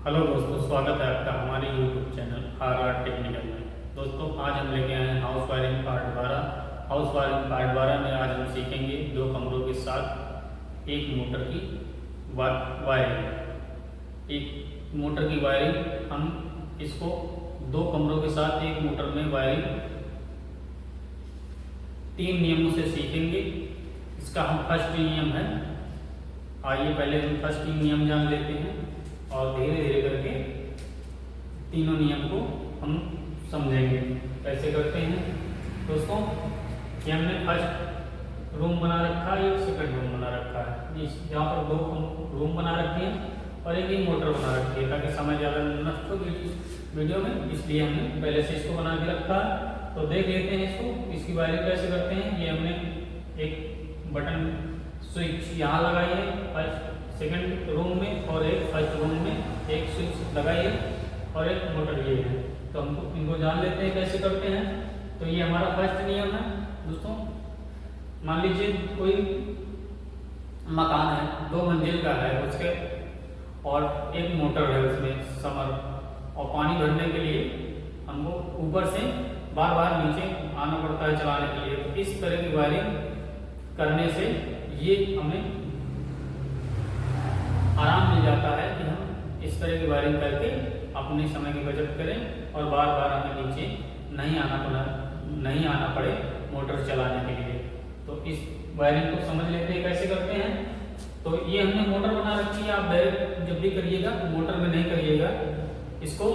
Hello दोस्तों, स्वागत है आपका हमारे यूट्यूब चैनल आर टेक्निकल में। दोस्तों, आज हम लेके आए हैं house wiring part 12। House wiring part 12 में आज हम सीखेंगे दो कमरों के साथ एक मोटर की वायरिंग। एक मोटर की वायरिंग हम इसको दो कमरों के साथ एक मोटर में वायरिंग 3 नियमों से सीखेंगे। इसका हम फर्स्ट नियम है। आइए पहले हम फर्स्ट नियम जान लेते हैं और धीरे धीरे करके तीनों नियम को हम समझेंगे। कैसे करते हैं दोस्तों कि हमने फर्स्ट रूम बना रखा है, एक सेकंड रूम बना रखा है। यहाँ पर दो रूम बना रखे हैं और एक ही मोटर बना रखी है ताकि समय ज़्यादा नष्ट हो वीडियो में, इसलिए हमने पहले से इसको बना के रखा है। तो देख लेते हैं इसको, इसकी वायरिंग कैसे करते हैं। ये हमने एक बटन स्विच यहाँ लगाई है फर्स्ट सेकंड रूम में और एक फर्स्ट रूम में एक स्विच लगाई है और एक मोटर ये है। तो हमको इनको जान लेते हैं कैसे करते हैं। तो ये हमारा फर्स्ट नियम है दोस्तों। मान लीजिए कोई मकान है, 2 मंजिल का है उसके, और एक मोटर है उसमें समर, और पानी भरने के लिए हमको ऊपर से बार बार नीचे आना पड़ता है चलाने के लिए। तो इस तरह की वायरिंग करने से ये हमें आराम मिल जाता है कि हम इस तरह की वायरिंग करके अपने समय की बचत करें और बार बार हमें नीचे नहीं आना पड़े मोटर चलाने के लिए। तो इस वायरिंग को समझ लेते हैं कैसे करते हैं। तो ये हमने मोटर बना रखी है। आप डायरेक्ट जब भी करिएगा मोटर में नहीं करिएगा, इसको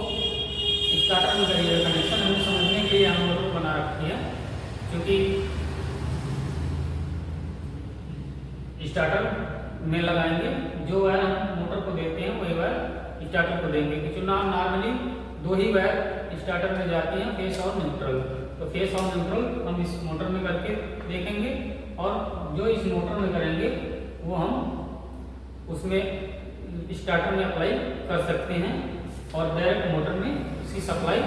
स्टार्टर में करिएगा। कनेक्शन हमें समझने के लिए हम मोटर बना रखी है, क्योंकि स्टार्टर में लगाएंगे। जो वायर हम मोटर को देते हैं वही वायर स्टार्टर को देंगे, क्योंकि नॉर्मली 2 ही वायर स्टार्टर में जाती हैं, फेस और न्यूट्रल। तो फेस और न्यूट्रल हम इस मोटर में करके देखेंगे, और जो इस मोटर में करेंगे वो हम उसमें स्टार्टर में अप्लाई कर सकते हैं और डायरेक्ट मोटर में इसकी सप्लाई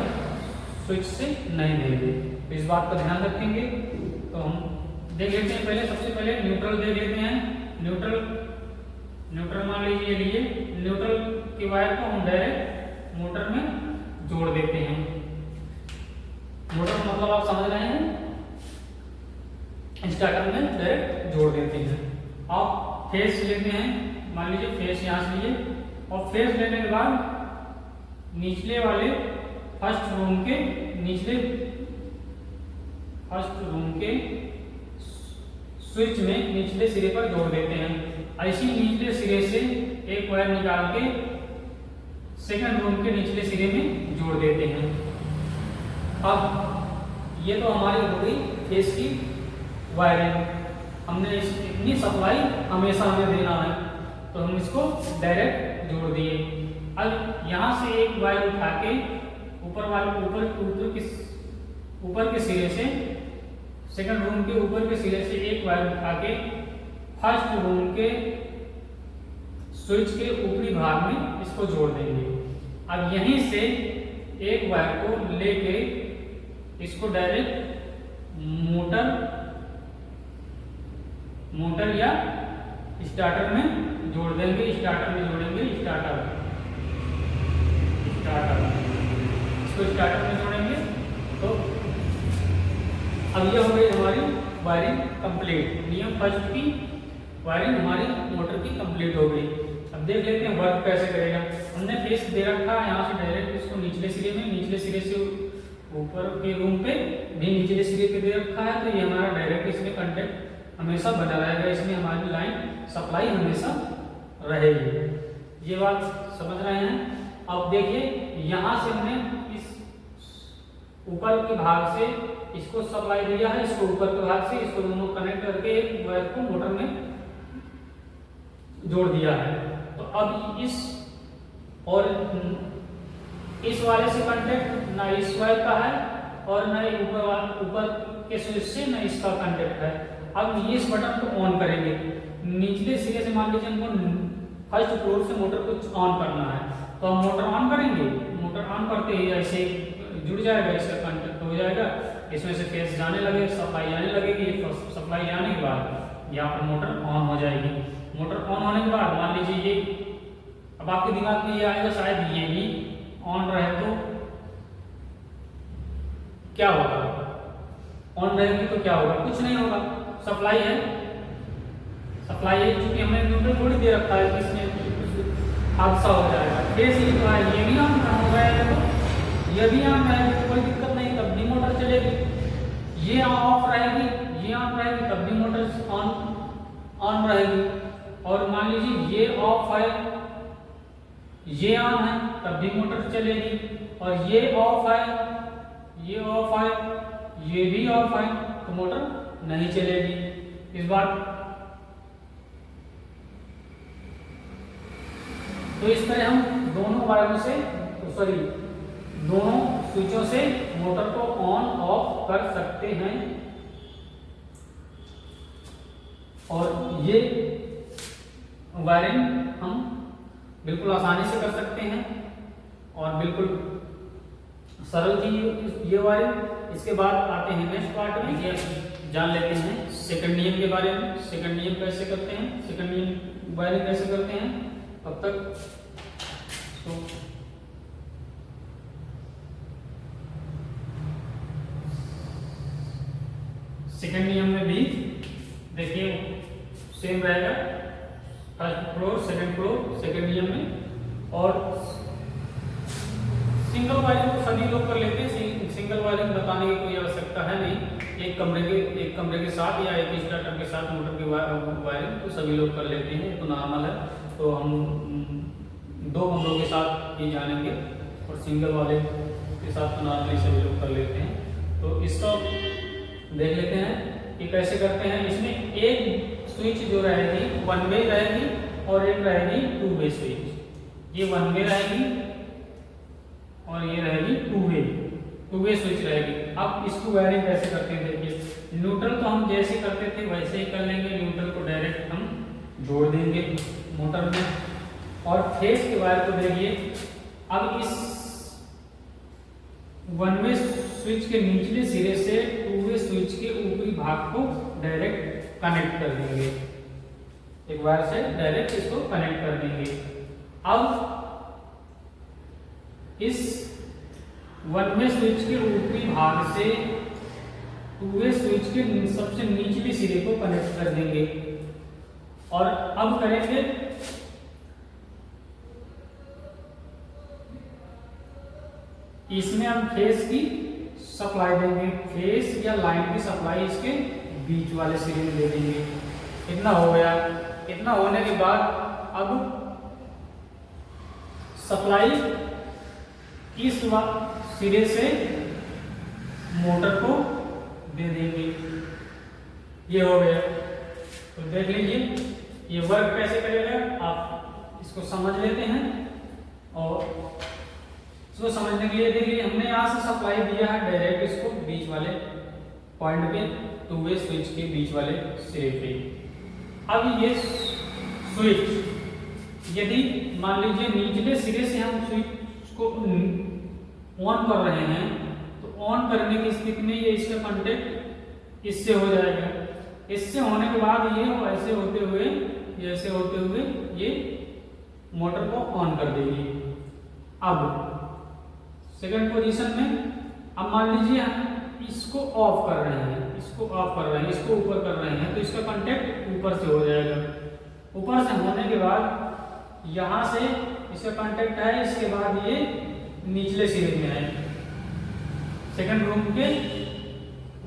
स्विच से नहीं देंगे। तो इस बात का ध्यान रखेंगे। तो हम देख लेते हैं। पहले सबसे पहले न्यूट्रल देख लेते हैं। न्यूट्रल मान लीजिए लिए न्यूट्रल की वायर को हम डायरेक्ट मोटर में जोड़ देते हैं। मोटर मतलब आप समझ रहे हैं, स्टार्टर में डायरेक्ट जोड़ देते हैं। आप फेस लेते हैं, मान लीजिए फेस यहाँ से लिए, और फेस लेने के बाद निचले वाले फर्स्ट रूम के स्विच में निचले सिरे पर जोड़ देते हैं। ऐसी निचले सिरे से एक वायर निकाल के सेकंड रूम के निचले सिरे में जोड़ देते हैं। अब ये तो हमारी हो गई फेस की वायरिंग। हमने इतनी सप्लाई हमेशा हमें देना है, तो हम इसको डायरेक्ट जोड़ दिए। अब यहाँ से एक वायर उठा के ऊपर के सिरे से, सेकंड रूम के ऊपर के सिरे से एक वायर उठा के फर्स्ट रूम के स्विच के ऊपरी भाग में इसको जोड़ देंगे। अब यहीं से एक वायर को लेके इसको डायरेक्ट मोटर या स्टार्टर में जोड़ देंगे। स्टार्टर में जोड़ेंगे, इसको स्टार्टर में जोड़ेंगे। तो अब ये हो गई हमारी वायरिंग कंप्लीट। नियम फर्स्ट की वायरिंग हमारी मोटर की कंप्लीट हो गई। अब देख लेते हैं वर्क कैसे करेगा। हमने फेस दे रखा है, यहाँ से डायरेक्ट इसको निचले सिरे से ऊपर के रूम पे भी निचले सिरे पे दे रखा है। तो ये हमारा डायरेक्ट इसमें कांटेक्ट हमेशा बना रहेगा, इसमें हमारी लाइन सप्लाई हमेशा रहेगी। ये बात समझ रहे हैं। अब देखिए यहाँ से हमने इस ऊपर के भाग से इसको सप्लाई दिया है, इसको ऊपर के भाग से इसको दोनों कनेक्ट करके एक वायर को मोटर में जोड़ दिया है। तो अब इस वाले से कांटेक्ट ना इस वायर का है और ना ऊपर के स्विच से ना इसका कांटेक्ट है। अब इस बटन को ऑन करेंगे। निचले सिरे से मान लीजिए हमको फर्स्ट फ्लोर से मोटर को ऑन करना है, तो हम मोटर ऑन करेंगे। मोटर ऑन करते ही ऐसे जुड़ जाएगा, इसका कांटेक्ट हो जाएगा, इसमें से फेस जाने लगे, सप्लाई आने लगेगी। सप्लाई आने के बाद यहाँ पर मोटर ऑन हो जाएगी। मोटर ऑन होने के बाद मान लीजिए ये अब आपके दिमाग में ये आएगा शायद ये भी ऑन रहे तो क्या होगा, ऑन रहेगी तो क्या होगा, कुछ नहीं होगा, सप्लाई है, सप्लाई है, क्योंकि हमने न्यूट्रल थोड़ी दे रखा है कि इसमें हादसा हो जाएगा। फेस ही तो है, ये भी ऑन हो गया तो ये भी ऑन रहेगी तो कोई दिक्कत नहीं, तब भी मोटर चलेगी। ये ऑफ रहेगी, ये ऑन रहेगी, तब भी मोटर ऑन रहेगी। और मान लीजिए ये ऑफ है, ये ऑन है, तब भी मोटर चलेगी। और ये ऑफ है, ये ऑफ है, ये भी ऑफ है, तो मोटर नहीं चलेगी। इस बार तो इस तरह हम दोनों वायरों से, सॉरी दोनों स्विचों से मोटर को ऑन ऑफ कर सकते हैं। और ये वायरिंग हम बिल्कुल आसानी से कर सकते हैं और बिल्कुल सरल थी ये वायरिंग। इसके बाद आते हैं नेक्स्ट पार्ट में, ये जान लेते हैं सेकंड नियम के बारे में। सेकंड नियम कैसे करते हैं, सेकंड नियम वायरिंग कैसे करते हैं। अब तक तो सेकंड नियम में भी देखिए सेम रहेगा, first floor second floor second नियम में। और सिंगल वायरिंग तो सभी लोग कर लेते हैं, सिंगल वायरिंग बताने की कोई आवश्यकता है नहीं। एक कमरे के साथ या एक स्टार्टर के साथ मोटर की वायरिंग तो सभी लोग कर लेते हैं, तो नॉर्मल है। तो हम दो कमरों के साथ ही जानेंगे और सिंगल वाले के साथ तो नॉर्मली सभी लोग कर लेते हैं। तो इसको देख लेते हैं कि कैसे करते हैं। इसमें एक स्विच जो रहेगी वन वे रहेगी और एक रहेगी टू वे स्विच। ये वन वे रहेगी और ये रहेगी टू वे स्विच रहेगी। अब इसको वायरिंग कैसे करते हैं देखिए, न्यूट्रल तो हम जैसे करते थे वैसे ही कर लेंगे। न्यूट्रल को डायरेक्ट हम जोड़ देंगे मोटर में। और फेस के वायर को देखिए, अब इस वन वे स्विच के निचले सिरे से टू वे स्विच के ऊपरी भाग को डायरेक्ट कनेक्ट कर देंगे, एक वायर से डायरेक्ट इसको कनेक्ट कर देंगे। अब इस वन वे स्विच के ऊपरी भाग से टू वे स्विच के सबसे निचले सिरे को कनेक्ट कर देंगे। और अब करेंगे इसमें हम फेस की सप्लाई देंगे, फेस या लाइन की सप्लाई इसके बीच वाले सिरे में दे देंगे। इतना हो गया। इतना होने के बाद अब सप्लाई इस सिरे से मोटर को दे देंगे। ये हो गया। तो देख लीजिए ये वर्क कैसे करेगा, आप इसको समझ लेते हैं। और इसको समझने के लिए देखिए हमने यहाँ से सप्लाई दिया है डायरेक्ट इसको बीच वाले पॉइंट पे, टू वे स्विच के बीच वाले सिरे पे। अब ये स्विच यदि मान लीजिए निचले सिरे से हम स्विच को ऑन कर रहे हैं तो ऑन करने की स्थिति में ये इसका कांटेक्ट इससे हो जाएगा। इससे होने के बाद ये ऐसे होते हुए ये मोटर को ऑन कर देगी। अब सेकंड पोजीशन में अब मान लीजिए हम इसको ऑफ कर रहे हैं, इसको ऊपर कर रहे हैं, तो इसका कांटेक्ट ऊपर से हो जाएगा। ऊपर से होने के बाद यहाँ से इसका कांटेक्ट है, इसके बाद ये निचले सिरे में है, सेकंड रूम के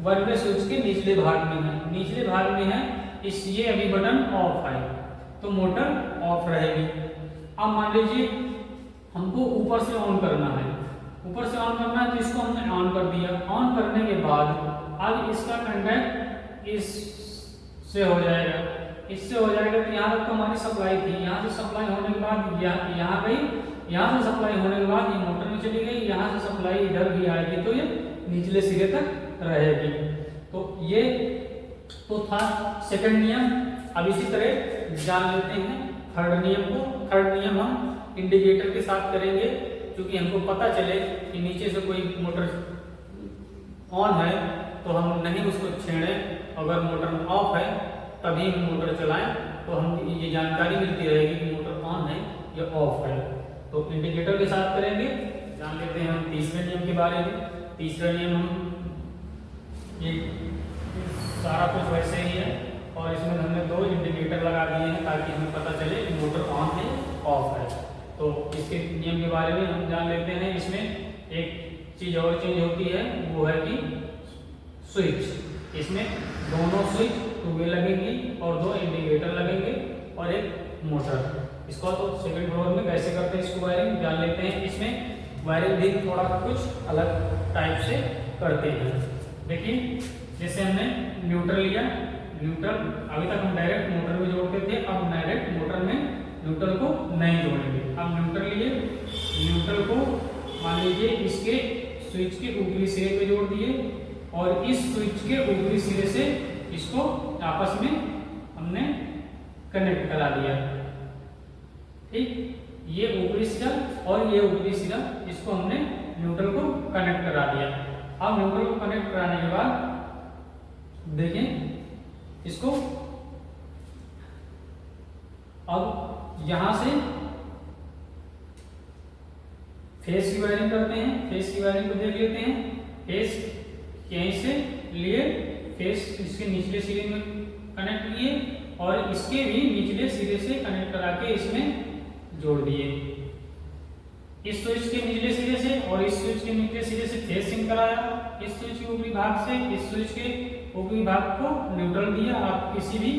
वन वे स्विच के निचले भाग में है। इस ये अभी बटन ऑफ है तो मोटर ऑफ रहेगी। अब मान लीजिए हमको ऊपर से ऑन करना है, तो इसको हमने ऑन कर दिया। ऑन करने के बाद अब इसका कांटेक्ट इससे हो जाएगा, तो यहाँ तक तो हमारी सप्लाई थी। यहाँ से सप्लाई होने के बाद यहाँ गई, यहाँ से सप्लाई होने के बाद ये मोटर में चली गई, यहाँ से सप्लाई इधर भी आएगी तो ये निचले सिरे तक रहेगी। तो ये तो था सेकंड नियम। अब इसी तरह जान लेते हैं थर्ड नियम को। थर्ड नियम हम इंडिकेटर के साथ करेंगे, क्योंकि हमको पता चले कि नीचे से कोई मोटर ऑन है तो हम नहीं उसको छेड़ें, अगर मोटर ऑफ है तभी हम मोटर चलाएं, तो हम ये जानकारी मिलती रहेगी कि मोटर ऑन है ये ऑफ है। तो इंडिकेटर के साथ करेंगे। जान लेते हैं हम तीसरे नियम के बारे में। तीसरा नियम हम ये सारा कुछ वैसे ही है और इसमें हमने 2 इंडिकेटर लगा दिए हैं ताकि हमें पता चले कि मोटर ऑन है ऑफ है। तो इसके नियम के बारे में हम जान लेते हैं। इसमें एक चीज और चेंज होती है, वो है कि स्विच। इसमें दोनों स्विच 2 वे लगेंगी और 2 इंडिकेटर लगेंगे और एक मोटर। इसको तो सेकंड फ्लोर में कैसे करते हैं इसको वायरिंग जान लेते हैं। इसमें वायरिंग भी थोड़ा कुछ अलग टाइप से करते हैं। देखिए जैसे हमने न्यूट्रल लिया, न्यूट्रल अभी तक हम डायरेक्ट मोटर में जोड़ते थे, अब डायरेक्ट मोटर में न्यूट्रल को नहीं जोड़ेंगे। अब न्यूट्रल लिए, न्यूट्रल को मान लीजिए इसके स्विच के ऊपरी सिरे पे जोड़ दिए और इस स्विच के ऊपरी सिरे से इसको आपस में हमने कनेक्ट करा दिया। ठीक, ये ऊपरी सिरा और ये ऊपरी सिरा, इसको हमने न्यूट्रल को कनेक्ट करा दिया। अब न्यूट्रल को कनेक्ट कराने के बाद देखें इसको, अब यहां से फेस की वायरिंग करते हैं। फेस की वायरिंग को देख लेते हैं। फेस यहीं से लिए, फेस इसके निचले सिरे में कनेक्ट किए और इसके भी निचले सिरे से कनेक्ट करा के इसमें जोड़ दिए। इस स्विच के निचले सिरे से और इस स्विच के निचले सिरे से फेस सिंक कराया। इस स्विच के ऊपरी भाग से इस स्विच के ऊपरी भाग को न्यूट्रल दिया। आप किसी भी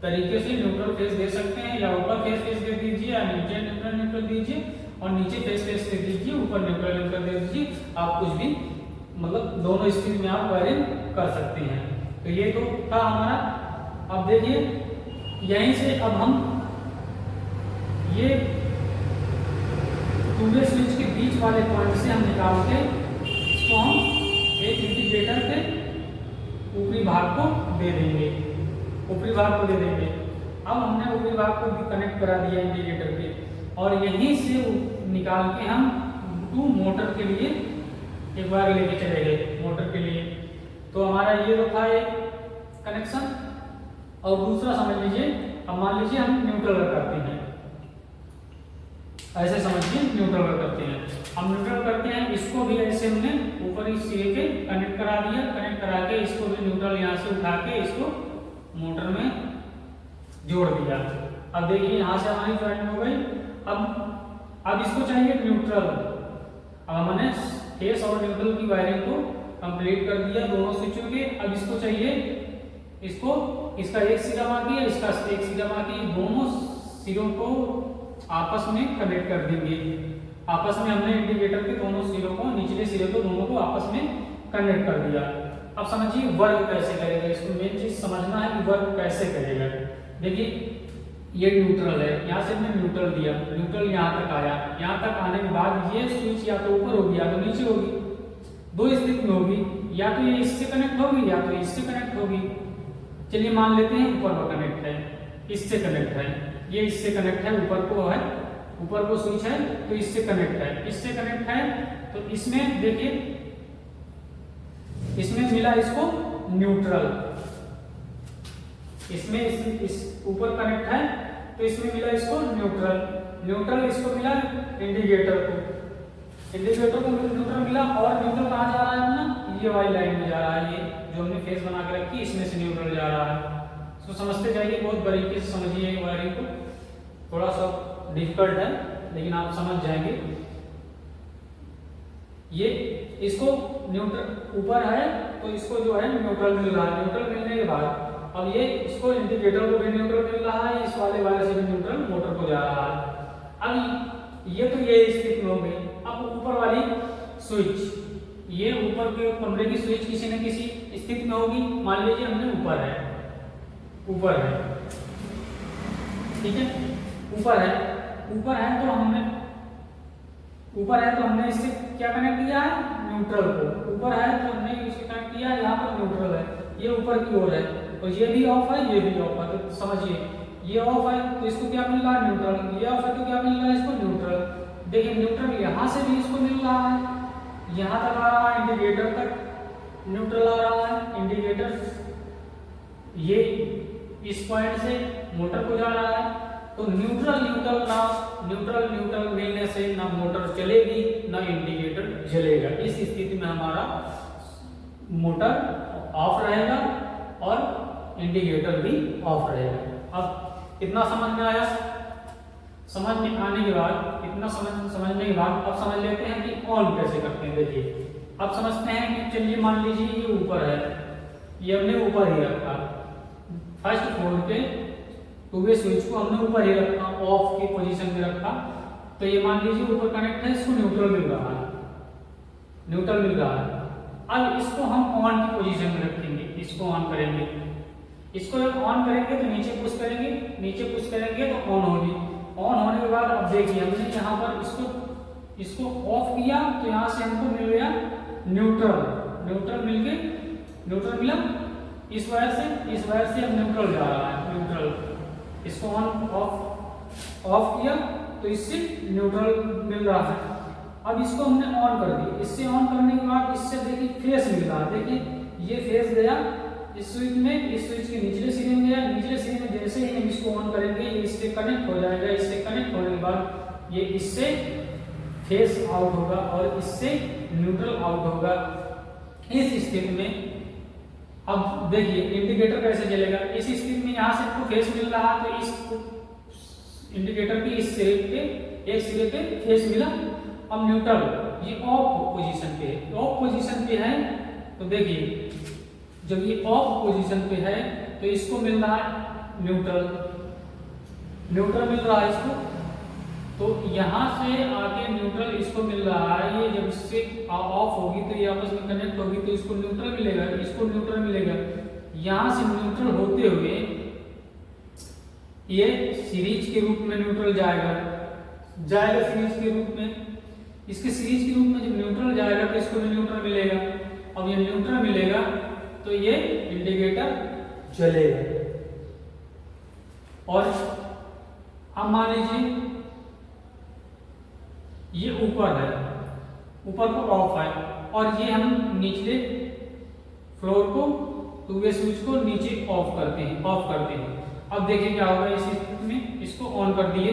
तरीके से न्यूट्रल फेस दे सकते हैं, या ऊपर फेस दे दीजिए या नीचे न्यूट्रल दीजिए और नीचे फेस दे दीजिए, ऊपर न्यूट्रल दे दीजिए। आप कुछ भी मतलब दोनों स्थिति में आप वायरिंग कर सकते हैं। तो ये तो था हमारा। अब देखिए यहीं से अब हम ये 2 वे स्विच के बीच वाले पॉइंट से हम निकाल के इसको हम एक इंडिकेटर के ऊपरी भाग को दे देंगे, ऊपरी भाग को दे देंगे। अब हमने ऊपरी भाग को भी कनेक्ट करा दिया इंडिकेटर के और यहीं से निकाल के हम 2 मोटर के लिए एक बार लेके चले गए मोटर के लिए। तो हमारा ये तो था एक कनेक्शन। और दूसरा समझ लीजिए, अब मान लीजिए हम न्यूट्रल करते हैं, ऐसे समझिए न्यूट्रल करते हैं। हम न्यूट्रल करते हैं, इसको भी ऐसे हमने ऊपर इस सिरे के कनेक्ट करा दिया। कनेक्ट करा के इसको भी न्यूट्रल यहाँ से उठा के इसको मोटर में जोड़ दिया। अब देखिए यहाँ से हमारी ज्वाइंट हो गई। अब इसको चाहिए न्यूट्रल। अब हमने फेस और न्यूट्रल की वायरिंग को कंप्लीट कर दिया दोनों स्विचों के। अब इसको चाहिए, इसको इसका एक सिरा बाकी है, इसका एक सिरा बाकी है, दोनों सिरों को आपस में कनेक्ट कर देंगे। आपस में हमने इंडिकेटर के दोनों सिरों को, निचले सिरे को दोनों को आपस में कनेक्ट कर दिया। अब समझिए वर्क कैसे करेगा। इसको मेन चीज समझना है कि वर्क कैसे करेगा। देखिए ये न्यूट्रल है, यहाँ से हमने न्यूट्रल दिया, न्यूट्रल यहाँ तक आया। यहाँ तक आने के बाद ये स्विच या तो ऊपर होगी या तो नीचे होगी, 2 स्थिति में होगी। या तो ये इससे कनेक्ट होगी या तो इससे कनेक्ट होगी। चलिए मान लेते हैं ऊपर को कनेक्ट है, इससे कनेक्ट है, ये इससे कनेक्ट है, ऊपर को है, ऊपर को स्विच है तो इससे कनेक्ट है, इससे कनेक्ट है। तो इसमें देखिए इसमें मिला इसको न्यूट्रल, इसमें इस ऊपर कनेक्ट है तो इसमें मिला इसको न्यूट्रल, न्यूट्रल इसको मिला इंडिकेटर को, इंडिकेटर को न्यूट्रल मिला। और न्यूट्रल कहाँ जा रहा है अपना, ये वाली लाइन में जा रहा है। ये जो हमने फेस बना के रखी इसमें से न्यूट्रल जा रहा है। तो समझते जाइए, बहुत बारीकी से समझिए वायरिंग को। थोड़ा सा डिफिकल्ट है लेकिन आप समझ जाएंगे। ये इसको न्यूट्रल ऊपर है तो इसको जो है न्यूट्रल मिल रहा है। न्यूट्रल मिलने के बाद अब ये इसको इंडिकेटर को भी न्यूट्रल मिल रहा है, इस वाले वायर से भी न्यूट्रल मोटर को जा रहा है। अब ये तो ये स्थिति में हो गई। अब ऊपर वाली स्विच, ये ऊपर के कमरे की स्विच किसी न किसी स्थिति में होगी। मान लीजिए हमने ऊपर है, ऊपर है, ठीक है, ऊपर है, ऊपर है तो हमने ऊपर है तो हमने इससे क्या कनेक्ट किया है, न्यूट्रल को। ऊपर है तो हमने इसे कनेक्ट किया, यहाँ पर न्यूट्रल है, ये ऊपर की ओर है और ये भी ऑफ है, ये भी ऑफ है। तो समझिए ये ऑफ है तो इसको क्या मिल रहा है, न्यूट्रल। ये ऑफ है तो क्या मिल रहा है इसको, न्यूट्रल। देखिए न्यूट्रल यहाँ से भी इसको मिल रहा है, यहाँ तक आ रहा है, इंडिकेटर तक न्यूट्रल आ रहा है। इंडिकेटर ये इस पॉइंट से मोटर को जा रहा है, तो न्यूट्रल मिलने से ना मोटर चलेगी ना इंडिकेटर जलेगा। इस स्थिति में हमारा मोटर ऑफ रहेगा और इंडिकेटर भी ऑफ रहेगा। अब इतना समझ में आया? समझ में आने के बाद, इतना समझने के बाद अब समझ लेते हैं कि ऑन कैसे करते हैं। देखिए अब समझते हैं कि चलिए मान लीजिए ये ऊपर है, ये हमने ऊपर ही रखा, फर्स्ट फ्लोर पे टू वे स्विच को हमने ऊपर ही रखा, ऑफ की पोजीशन में रखा, तो ये मान लीजिए ऊपर कनेक्ट है, इसको न्यूट्रल मिल रहा है, न्यूट्रल मिल रहा है। अब इसको हम ऑन की पोजीशन में रखेंगे, इसको ऑन करेंगे, इसको जब ऑन करेंगे तो नीचे पुश करेंगे, नीचे पुश करेंगे तो ऑन होगी। ऑन होने के बाद अब देखिए हमने यहाँ पर इसको ऑफ किया तो यहाँ से हमको मिल गया न्यूट्रल, न्यूट्रल मिला, इस वायर से हम न्यूट्रल जा रहा है, न्यूट्रल। इसको ऑन ऑफ किया तो इससे न्यूट्रल मिल रहा है। अब इसको हमने ऑन कर दिया, इससे ऑन करने के बाद इससे देखिए फेस मिल रहा है, देखिए ये फेस गया इस स्विच में, इस स्विच के निचले सिरे में गया, निचले सिरे में जैसे ही हम इसको ऑन करेंगे ये इससे कनेक्ट हो जाएगा, इससे कनेक्ट होने के बाद ये इससे फेस आउट होगा और इससे न्यूट्रल आउट होगा। इस स्थिति में अब देखिए इंडिकेटर कैसे जलेगा। इस स्थिति में यहाँ से आपको फेस मिल रहा है तो इस इंडिकेटर की इस सिरे पे, एक सिरे पे फेस मिला। अब न्यूट्रल ये ऑफ पोजीशन पे है, ऑफ पोजीशन पे है तो देखिए जब ये ऑफ पोजीशन पे है तो इसको मिल रहा है न्यूट्रल मिल रहा है इसको, तो यहाँ से आके न्यूट्रल इसको मिल रहा है। ये जब इससे ऑफ होगी तो ये आपस में कनेक्ट होगी तो इसको न्यूट्रल मिलेगा, इसको न्यूट्रल मिलेगा। यहाँ से न्यूट्रल होते हुए ये सीरीज के रूप में न्यूट्रल जाएगा सीरीज के रूप में। इसके सीरीज के रूप में जब न्यूट्रल जाएगा तो इसको भी न्यूट्रल मिलेगा। अब ये न्यूट्रल मिलेगा तो ये इंडिकेटर जलेगा। और अब मान लीजिए ये ऊपर है, ऊपर को ऑफ है और ये हम निचले फ्लोर को टू वे स्विच को नीचे ऑफ करते हैं। अब देखिए क्या होगा इस स्थिति में, इसको ऑन कर दिए,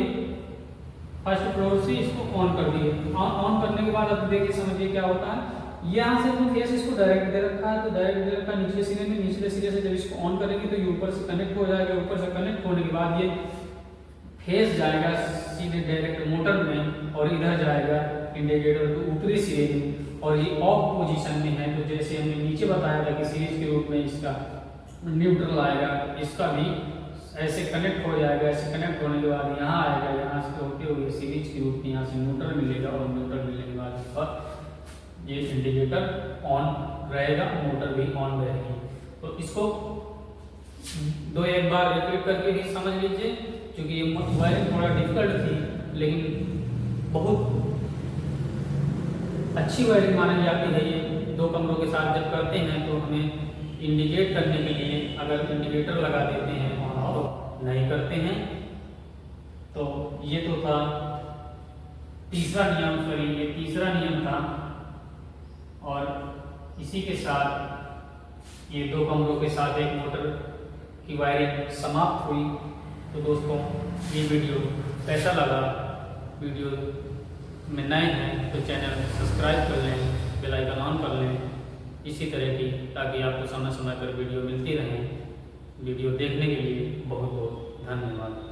फर्स्ट फ्लोर से इसको ऑन कर दिए। ऑन करने के बाद अब देखिए समझिए क्या होता है। यहाँ से हमने फेस इसको डायरेक्ट दे रखा है, तो डायरेक्ट दे रखा निचले सिरे में, निचले सिरे से जब इसको ऑन करेंगे तो ये ऊपर से कनेक्ट हो जाएगा। ऊपर से कनेक्ट होने के बाद ये फेस जाएगा सीधे डायरेक्ट मोटर में और इधर जाएगा इंडिकेटर के ऊपरी सिरे में और ये ऑफ पोजीशन में है। तो जैसे हमने नीचे बताया था कि सीरीज के रूप में इसका न्यूट्रल आएगा, इसका भी ऐसे कनेक्ट हो जाएगा। ऐसे कनेक्ट होने के बाद यहाँ आएगा, यहाँ से होते हुए सीरीज के रूप में यहाँ से न्यूट्रल मिलेगा और न्यूट्रल मिलने के बाद ये इंडिकेटर ऑन रहेगा, मोटर भी ऑन रहेगी। तो इसको एक बार रिपीट करके भी समझ लीजिए, क्योंकि ये वायरिंग थोड़ा डिफिकल्ट थी लेकिन बहुत अच्छी वायरिंग मानी जाती है। ये दो कमरों के साथ जब करते हैं तो हमें इंडिकेट करने के लिए अगर इंडिकेटर लगा देते हैं और नहीं करते हैं तो ये तो था तीसरा नियम, ये तीसरा नियम था। और इसी के साथ ये दो कमरों के साथ एक मोटर की वायरिंग समाप्त हुई। तो दोस्तों ये वीडियो कैसा लगा? वीडियो में नए हैं तो चैनल सब्सक्राइब कर लें, बेल आइकन ऑन कर लें इसी तरह की, ताकि आपको समय समय पर वीडियो मिलती रहे। वीडियो देखने के लिए बहुत बहुत धन्यवाद।